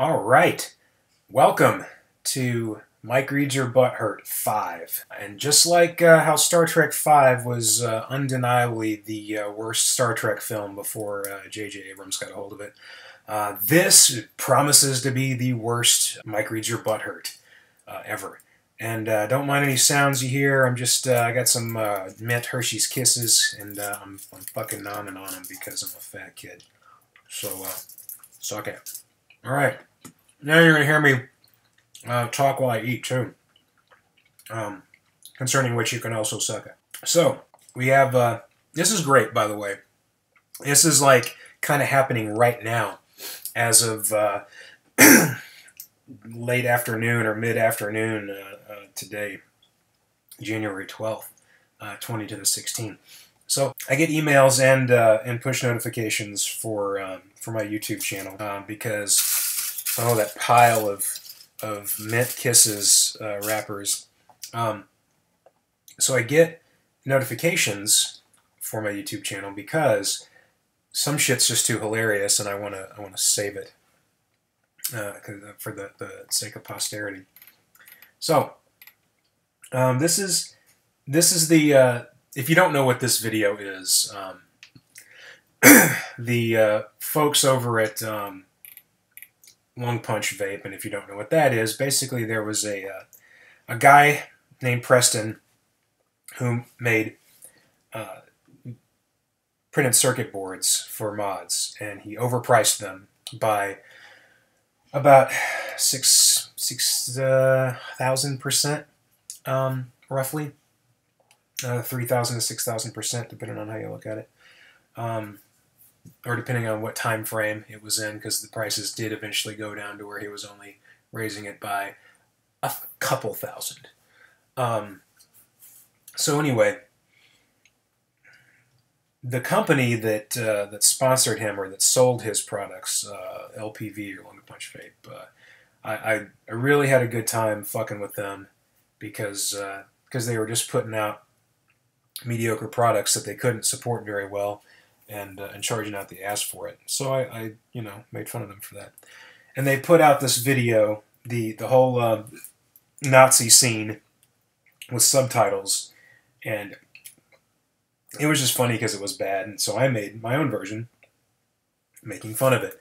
All right, welcome to Mike Reads Your Butthurt 5. And just like how Star Trek 5 was undeniably the worst Star Trek film before J.J. Abrams got a hold of it, this promises to be the worst Mike Reads Your Butthurt ever. And don't mind any sounds you hear. I got some mint Hershey's Kisses, and I'm fucking nomming on them because I'm a fat kid. So, suck it. All right. Now you're going to hear me talk while I eat, too. Concerning which you can also suck it. So, we have... this is great, by the way. This is, like, kind of happening right now. As of late afternoon or mid-afternoon today, January 12th, 20 to the 16th. So, I get emails and push notifications for my YouTube channel because... Oh, that pile of Mint Kisses wrappers. So I get notifications for my YouTube channel because some shit's just too hilarious, and I wanna save it for the sake of posterity. So this is the if you don't know what this video is, the folks over at Lung Punch Vape, and if you don't know what that is, basically there was a guy named Preston who made printed circuit boards for mods, and he overpriced them by about 6,000%, roughly 3,000 to 6,000%, depending on how you look at it. Or depending on what time frame it was in, because the prices did eventually go down to where he was only raising it by a couple thousand. So anyway, the company that sponsored him or that sold his products, LPV or Lung Punch Vape, I really had a good time fucking with them because they were just putting out mediocre products that they couldn't support very well. And charging out the ass for it. So I made fun of them for that. And they put out this video, the whole Nazi scene with subtitles, and it was just funny because it was bad, and so I made my own version, making fun of it.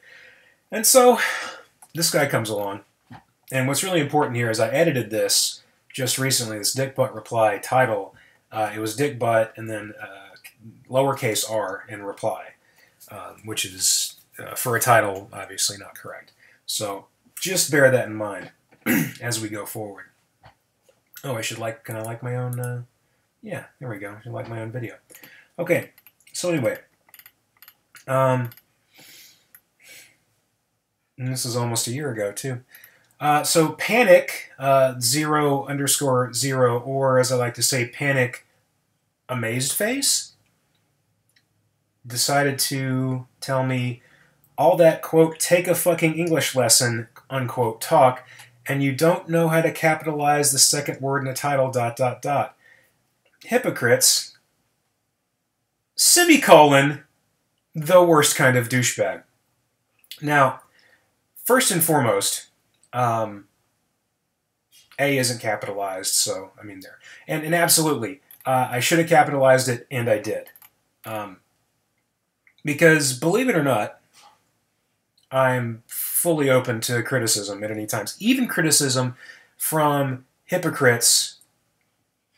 And so this guy comes along, and what's really important here is I edited this just recently, this Dick Butt reply title. It was Dick Butt, and then lowercase r in reply, which is, for a title, obviously not correct. So just bear that in mind as we go forward. Oh, can I like my own, yeah, there we go. I should like my own video. Okay, so anyway, and this is almost a year ago, too. So Panik, 0_0, or as I like to say, Panik Amazed Face, decided to tell me all that, quote, take a fucking English lesson, unquote, talk, and you don't know how to capitalize the second word in a title, ... Hypocrites, semicolon, the worst kind of douchebag. Now, first and foremost, A isn't capitalized, so, I mean, there. And absolutely, I should have capitalized it, and I did. Because, believe it or not, I'm fully open to criticism at any time. Even criticism from hypocrites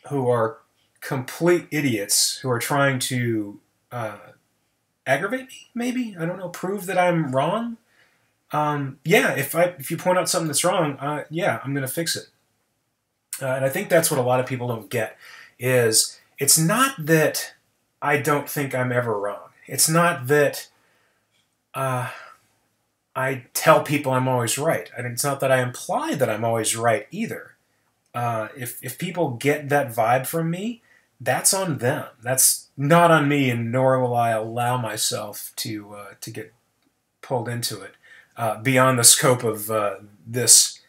who are complete idiots, who are trying to aggravate me, maybe? I don't know, prove that I'm wrong? Yeah, if you point out something that's wrong, yeah, I'm going to fix it. And I think that's what a lot of people don't get, is it's not that I don't think I'm ever wrong. It's not that I tell people I'm always right. And it's not that I imply that I'm always right either. If people get that vibe from me, that's on them. That's not on me, and nor will I allow myself to get pulled into it beyond the scope of this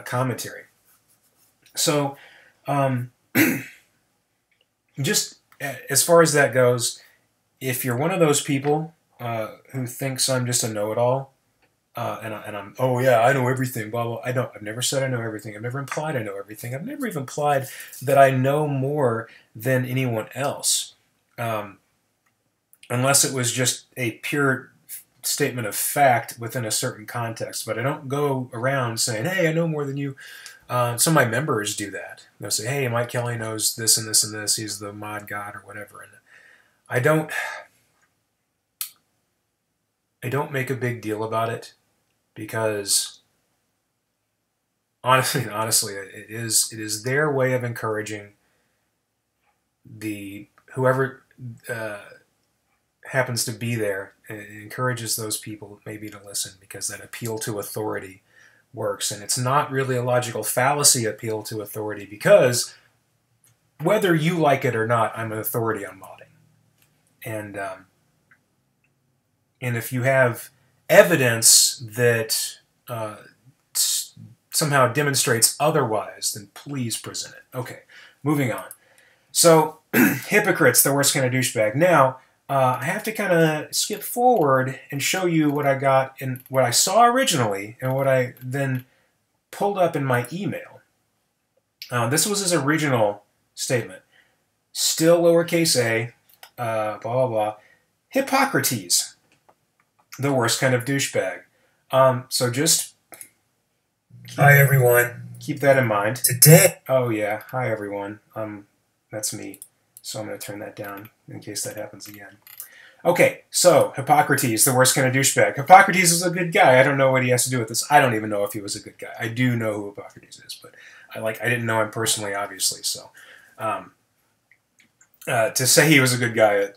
commentary. So, just as far as that goes, if you're one of those people who thinks I'm just a know-it-all, and I'm, oh yeah, I know everything, blah, blah. I don't, I've never said I know everything. I've never implied I know everything. I've never even implied that I know more than anyone else. Unless it was just a pure statement of fact within a certain context. But I don't go around saying, hey, I know more than you. Some of my members do that. They'll say, hey, Mike Kelly knows this and this and this. He's the mod god or whatever. And I don't make a big deal about it because honestly, it is their way of encouraging the whoever happens to be there. It encourages those people maybe to listen because that appeal to authority works, and it's not really a logical fallacy appeal to authority because whether you like it or not, I'm an authority on modding, and if you have evidence that somehow demonstrates otherwise, then please present it. Okay, moving on. So, hypocrite's the worst kind of douchebag. Now, I have to kind of skip forward and show you what I got in what I saw originally and what I then pulled up in my email. This was his original statement. Still lowercase a, blah, blah, blah. Hippocrates, the worst kind of douchebag. So just... Hi, everyone. Keep that in mind. Today... Oh, yeah. Hi, everyone. That's me. So I'm going to turn that down in case that happens again. Okay, so Hippocrates, the worst kind of douchebag. Hippocrates is a good guy. I don't know what he has to do with this. I don't even know if he was a good guy. I do know who Hippocrates is, but I didn't know him personally, obviously. So to say he was a good guy,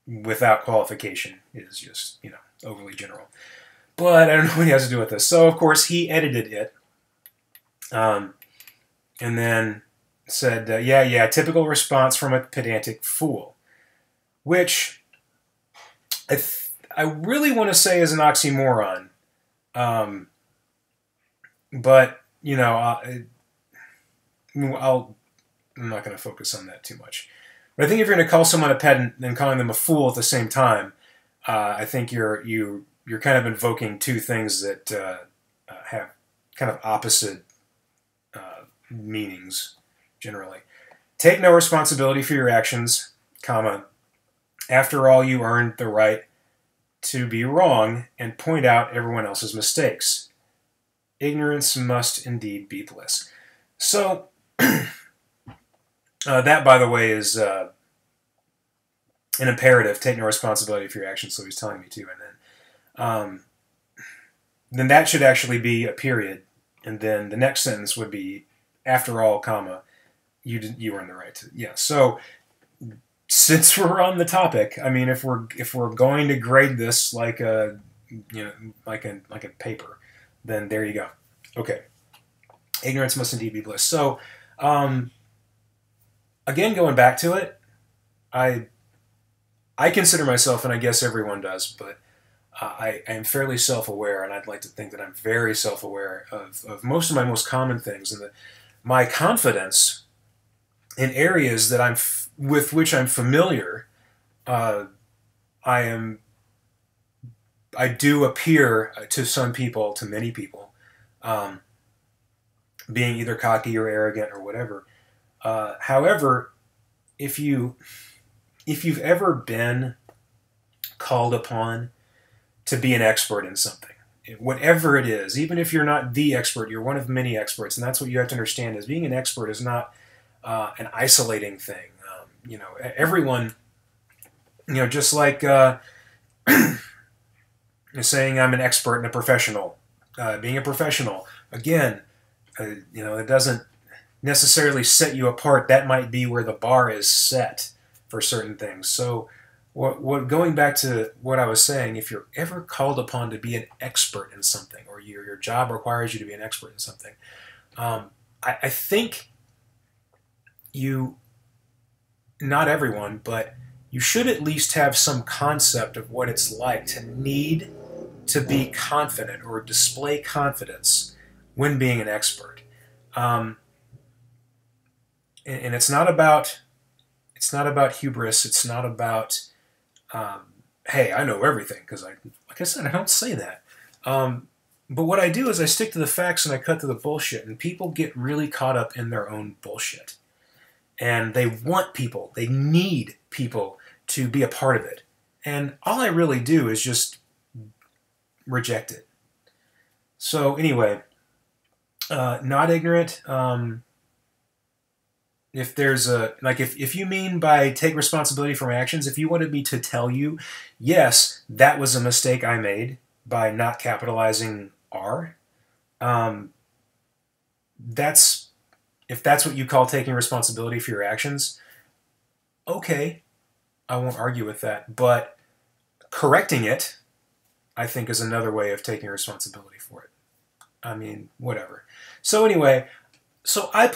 without qualification is just, overly general. But I don't know what he has to do with this. So, of course, he edited it. And then said, yeah, typical response from a pedantic fool. Which I really want to say is an oxymoron. But, I'm not going to focus on that too much. But I think if you're going to call someone a pedant and calling them a fool at the same time, I think you're kind of invoking two things that have kind of opposite meanings, generally. Take no responsibility for your actions, comma, after all, you earned the right to be wrong and point out everyone else's mistakes. Ignorance must indeed be bliss. So, that, by the way, is an imperative. Take no responsibility for your actions, so he's telling me to. And then that should actually be a period. And then the next sentence would be, after all, comma, you earned the right to. Yeah, so... Since we're on the topic, I mean, if we're going to grade this like a paper, then there you go. Okay, ignorance must indeed be bliss. So, again, going back to it, I consider myself, and I guess everyone does, but I am fairly self-aware, and I'd like to think that I'm very self-aware of most of my most common things, and that my confidence in areas that with which I'm familiar, I do appear to some people, to many people, being either cocky or arrogant or whatever. However, if you've ever been called upon to be an expert in something, whatever it is, even if you're not the expert, you're one of many experts, and that's what you have to understand, is being an expert is not an isolating thing. Everyone, just like saying I'm an expert and a professional, being a professional, again, it doesn't necessarily set you apart. That might be where the bar is set for certain things. So what going back to what I was saying, if you're ever called upon to be an expert in something, or your job requires you to be an expert in something, I think not everyone, but you should at least have some concept of what it's like to need to be confident or display confidence when being an expert. And it's not about hubris. It's not about hey, I know everything, because like I said, I don't say that. But what I do is I stick to the facts and I cut to the bullshit, and people get really caught up in their own bullshit. And they want people, they need people to be a part of it. And all I really do is just reject it. So anyway, not ignorant. If there's if you mean by take responsibility for my actions, if you wanted me to tell you, yes, that was a mistake I made by not capitalizing R, that's, if that's what you call taking responsibility for your actions, okay, I won't argue with that. But correcting it, I think, is another way of taking responsibility for it. I mean, whatever. So anyway, so I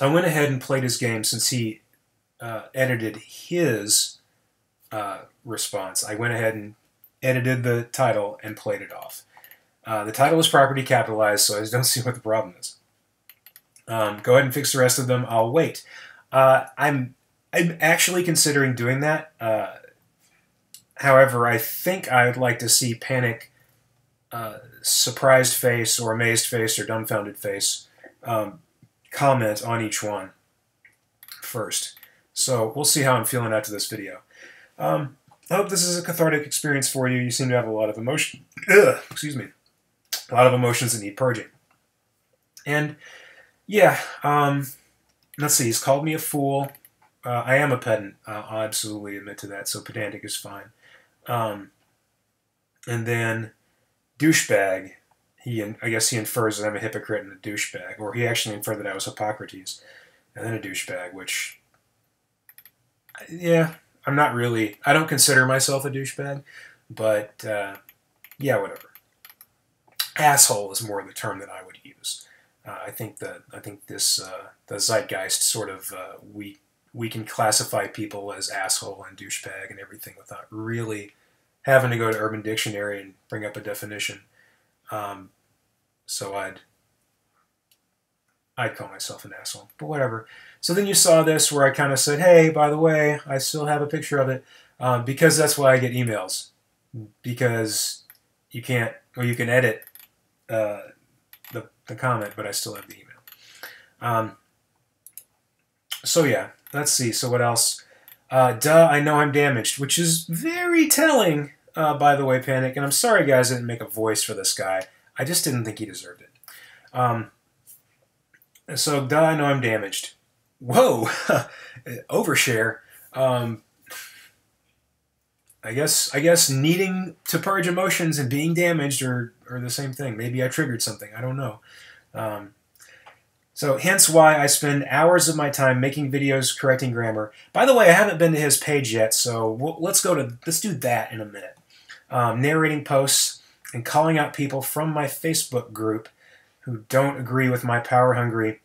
went ahead and played his game since he edited his response. I went ahead and edited the title and played it off. The title is property capitalized, so I just don't see what the problem is. Go ahead and fix the rest of them. I'll wait. I'm actually considering doing that. However, I think I'd like to see Panik surprised face or amazed face or dumbfounded face comment on each one first. So we'll see how I'm feeling after this video. I hope this is a cathartic experience for you. You seem to have a lot of emotion. Excuse me. A lot of emotions that need purging. And yeah, let's see. He's called me a fool. I am a pedant. I'll absolutely admit to that. So pedantic is fine. And then douchebag. I guess he infers that I'm a hypocrite and a douchebag, or he actually inferred that I was Hippocrates, and then a douchebag. Which, yeah, I'm not really. I don't consider myself a douchebag, but yeah, whatever. Asshole is more the term that I would use. I think this the zeitgeist sort of we can classify people as asshole and douchebag and everything without really having to go to Urban Dictionary and bring up a definition. So I'd call myself an asshole, but whatever. So then you saw this where I kind of said, hey, by the way, I still have a picture of it, because that's why I get emails, because you can't, or you can edit the comment, but I still have the email. So yeah, let's see. So what else? Duh, I know I'm damaged, which is very telling, by the way, Panik. And I'm sorry, guys, I didn't make a voice for this guy. I just didn't think he deserved it. So, duh, I know I'm damaged. Whoa! Overshare. I guess needing to purge emotions and being damaged are the same thing. Maybe I triggered something. I don't know. So hence why I spend hours of my time making videos correcting grammar. By the way, I haven't been to his page yet, so let's do that in a minute. Narrating posts and calling out people from my Facebook group who don't agree with my power-hungry,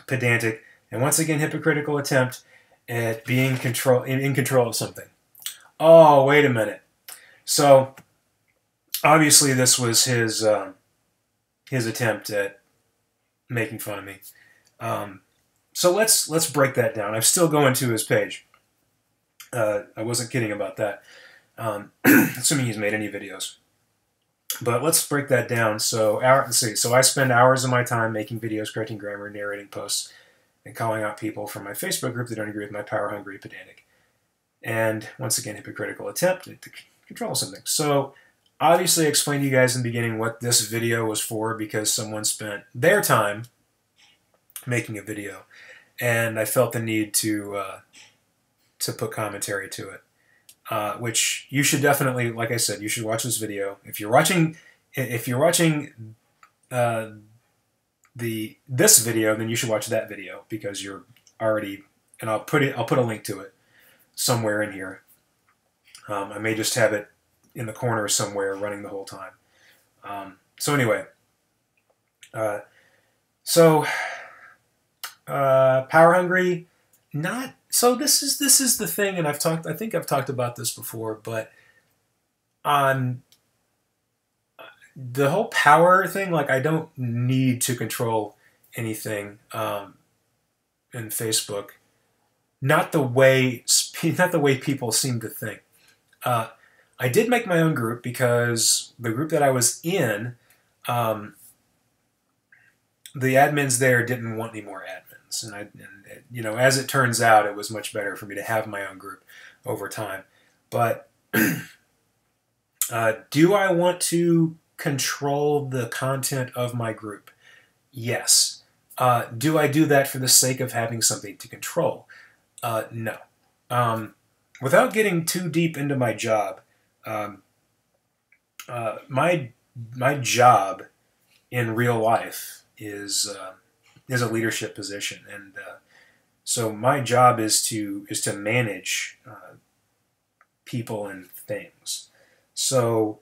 pedantic, and once again hypocritical attempt at being in control of something. Oh, wait a minute. So obviously this was his attempt at making fun of me. So let's break that down. I'm still going to his page. I wasn't kidding about that. Assuming he's made any videos. But let's break that down. So let's see. So I spend hours of my time making videos, correcting grammar, narrating posts, and calling out people from my Facebook group that don't agree with my power-hungry, pedantic, and once again hypocritical attempt to control something. So obviously I explained to you guys in the beginning what this video was for, because someone spent their time making a video, and I felt the need to put commentary to it. Which you should definitely, like I said, you should watch this video. If you're watching this video, then you should watch that video, because you're already, and I'll put a link to it somewhere in here. I may just have it in the corner somewhere running the whole time. So anyway, power hungry, not. So this is the thing, and I think I've talked about this before, but on the whole power thing, like, I don't need to control anything in Facebook. Not the way people seem to think. Uh, I did make my own group because the group that I was in, um, the admins there didn't want any more admins, and as it turns out, it was much better for me to have my own group over time. But do I want to control the content of my group? Yes. Do I do that for the sake of having something to control? No. Without getting too deep into my job, um, my job in real life is a leadership position, and so my job is to manage people and things. So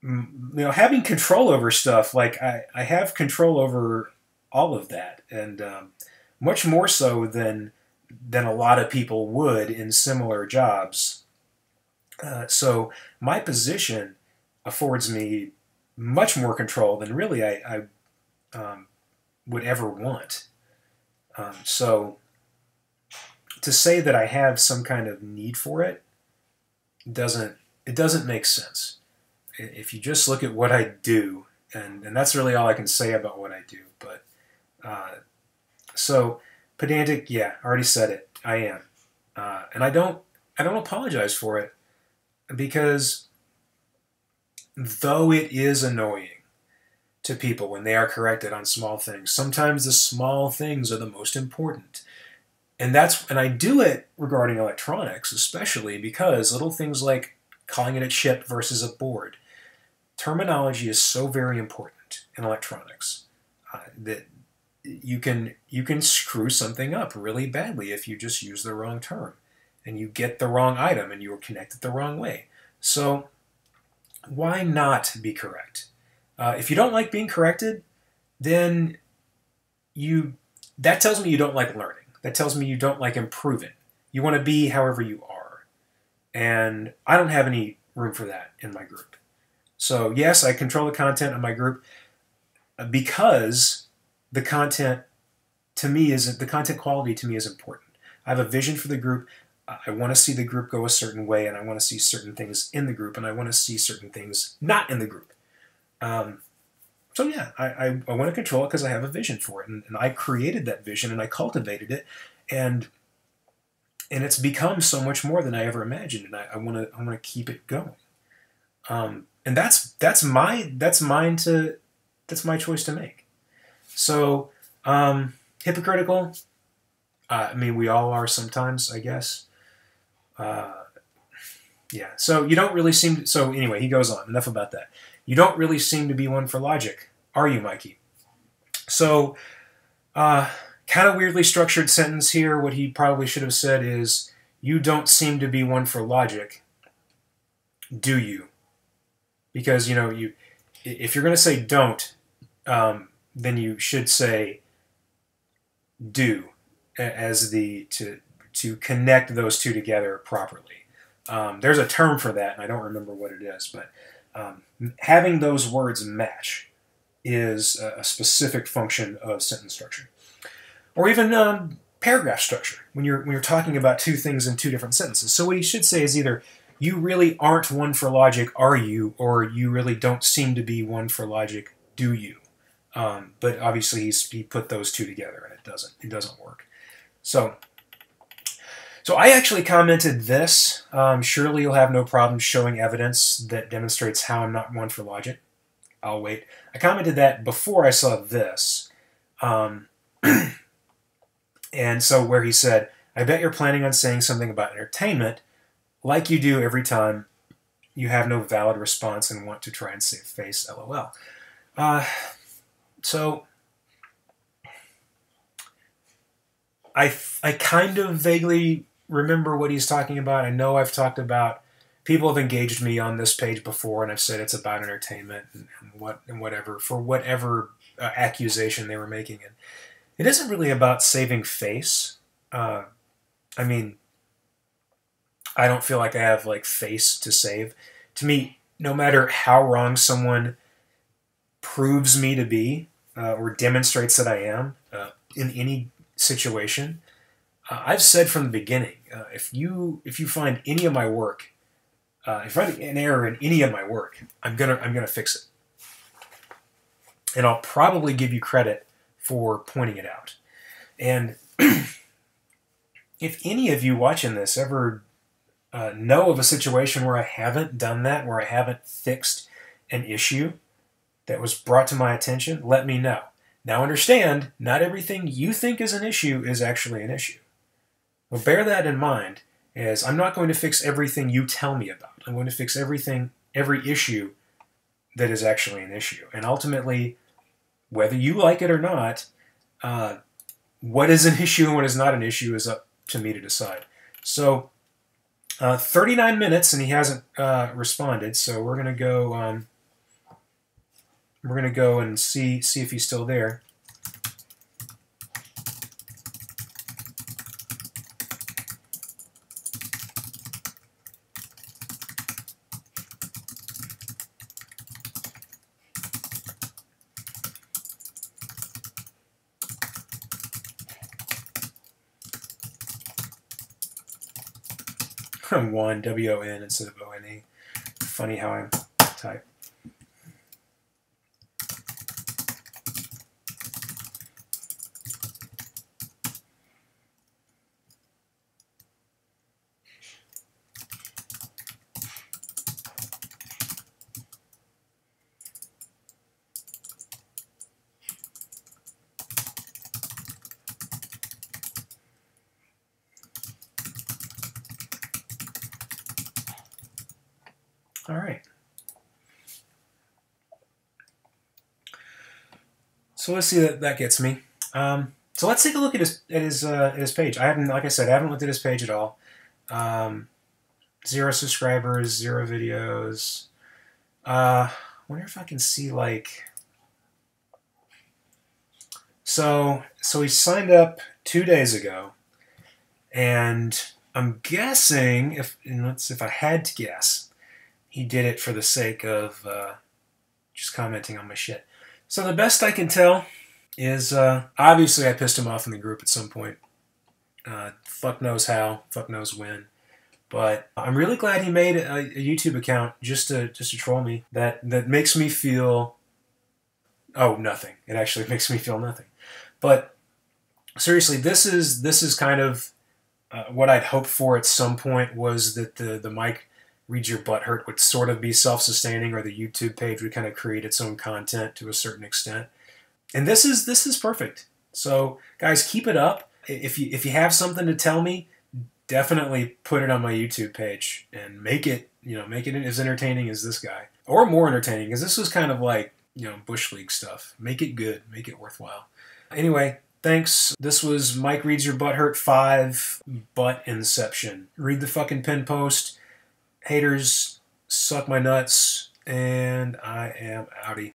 having control over stuff, like I have control over all of that, and much more so than a lot of people would in similar jobs. So my position affords me much more control than really I would ever want. So to say that I have some kind of need for it doesn't make sense. If you just look at what I do, and that's really all I can say about what I do. But so pedantic, yeah, I already said it. I am, and I don't apologize for it, because though it is annoying to people when they are corrected on small things, sometimes the small things are the most important. And I do it regarding electronics, especially because little things like calling it a chip versus a board. Terminology is so very important in electronics that you can screw something up really badly if you just use the wrong term and you get the wrong item and you were connected the wrong way. So why not be correct? If you don't like being corrected, then that tells me you don't like learning. That tells me you don't like improving. You want to be however you are. And I don't have any room for that in my group. So yes, I control the content of my group because the content quality to me is important. I have a vision for the group. I want to see the group go a certain way, and I want to see certain things in the group, and I want to see certain things not in the group. So yeah, I want to control it because I have a vision for it, and I created that vision, and I cultivated it, and it's become so much more than I ever imagined, and I want to keep it going. And that's my choice to make. So hypocritical. I mean, we all are sometimes, I guess. Yeah. So you don't really seem to. So anyway, he goes on. Enough about that. You don't really seem to be one for logic, are you, Mikey? So, kind of weirdly structured sentence here. What he probably should have said is, "You don't seem to be one for logic, do you?" Because if you're going to say "don't," then you should say "do," as to connect those two together properly. There's a term for that, and I don't remember what it is, but having those words match is a specific function of sentence structure, or even paragraph structure when you're talking about two things in two different sentences. So what you should say is either "You really aren't one for logic, are you?" or "You really don't seem to be one for logic, do you?" But obviously he put those two together, and it doesn't work. So I actually commented this. Surely you'll have no problem showing evidence that demonstrates how I'm not one for logic. I'll wait. I commented that before I saw this. And so where he said, "I bet you're planning on saying something about entertainment, like you do every time you have no valid response and want to try and save face, LOL." So I kind of vaguely remember what he's talking about. I know I've talked about, people have engaged me on this page before, and I've said it's about entertainment and whatever, for whatever accusation they were making. And it isn't really about saving face. I mean, I don't feel like I have face to save. To me, no matter how wrong someone proves me to be or demonstrates that I am in any situation, I've said from the beginning, if you find any of my work if I find an error in any of my work, I'm gonna fix it, and I'll probably give you credit for pointing it out. And if any of you watching this ever know of a situation where I haven't done that, where I haven't fixed an issue that was brought to my attention, let me know. Now understand, not everything you think is an issue is actually an issue. Well, bear that in mind, as I'm not going to fix everything you tell me about. I'm going to fix every issue that is actually an issue. And ultimately, whether you like it or not, what is an issue and what is not an issue is up to me to decide. So, 39 minutes and he hasn't responded, so we're gonna go. We're gonna go and see if he's still there. Won, W-O-N instead of O-N-E. Funny how I type. All right. So let's see that gets me. So let's take a look at his page. I haven't, like I said, I haven't looked at his page at all. 0 subscribers, 0 videos. Wonder if I can see like. So he signed up 2 days ago, and I'm guessing if I had to guess, he did it for the sake of just commenting on my shit. So the best I can tell is obviously I pissed him off in the group at some point. Fuck knows how, fuck knows when. But I'm really glad he made a YouTube account just to troll me. That makes me feel nothing. It actually makes me feel nothing. But seriously, this is kind of what I'd hoped for at some point, was that the Mike Reads Your Butthurt would sort of be self-sustaining, or the YouTube page would kind of create its own content to a certain extent. And this is perfect. So guys, keep it up. If you have something to tell me, definitely put it on my YouTube page and make it as entertaining as this guy, or more entertaining, because this was kind of like, Bush League stuff. Make it good, make it worthwhile. Anyway, thanks. This was Mike Reads Your Butthurt 5 Butt Inception. Read the fucking pin post. Haters, suck my nuts, and I am outie.